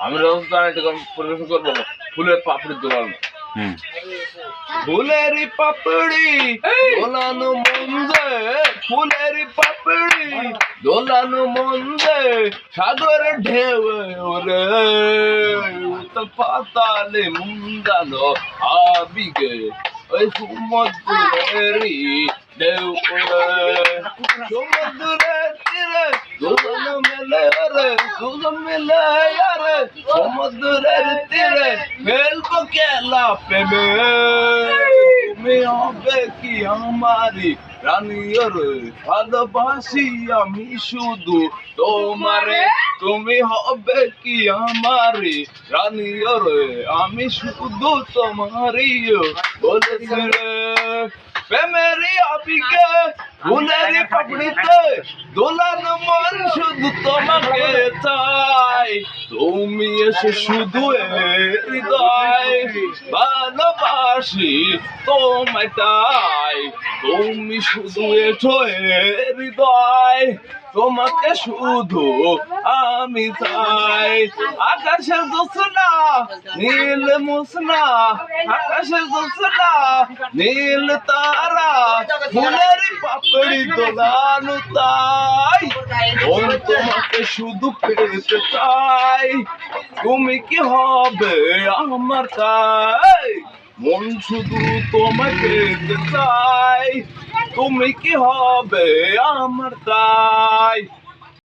আমি রাজস্থান পরিবেশন করবো ফুলের পাপড়ি দোলানো। ফুলেরই পাপড়ি দোলানো মন্দে, ফুলেরই পাপড়ি দোলানো মন্দে, সাগরের ঢেউ ওরে উতল পাতালে মুন্দানো আবিগে ওই সমুদ্রেরই ঢেউ ওরে, সমুদ্রের তীরে দুজন মেলে রে, দুজন মেলে রে, সমুদ্রের তীরে খেলবো খেলা প্রেমে। তুমি হবে কি আমারি রানী রে, ভালোবাসি আমি শুধু তোমারে। তুমি হবে কি আমারি রানী রে, আমি শুধু তোমারই বলেছি রে। প্রেমেরই আবিগে ফুলেরই পাপড়িতে দোলানো মন শুধু তোমাকে চাই। তুমি এসে শুধু হৃদয় ভালোবাসি তোমায় তাই। তুমি শুধু এসো হৃদয়, তোমাকে শুধু আমি চাই। আকাশের জোছনা নীল মুসনা, আকাশের জোছনা নীল তারা, ফুলের পাপড়ি দোলানো তাই। মন তোমাকে শুধু পেতে চাই, তুমি কি হবে আমার তাই। মন শুধু তোমাকে পেতে চাই, তুমি কি হবে আমার তাই।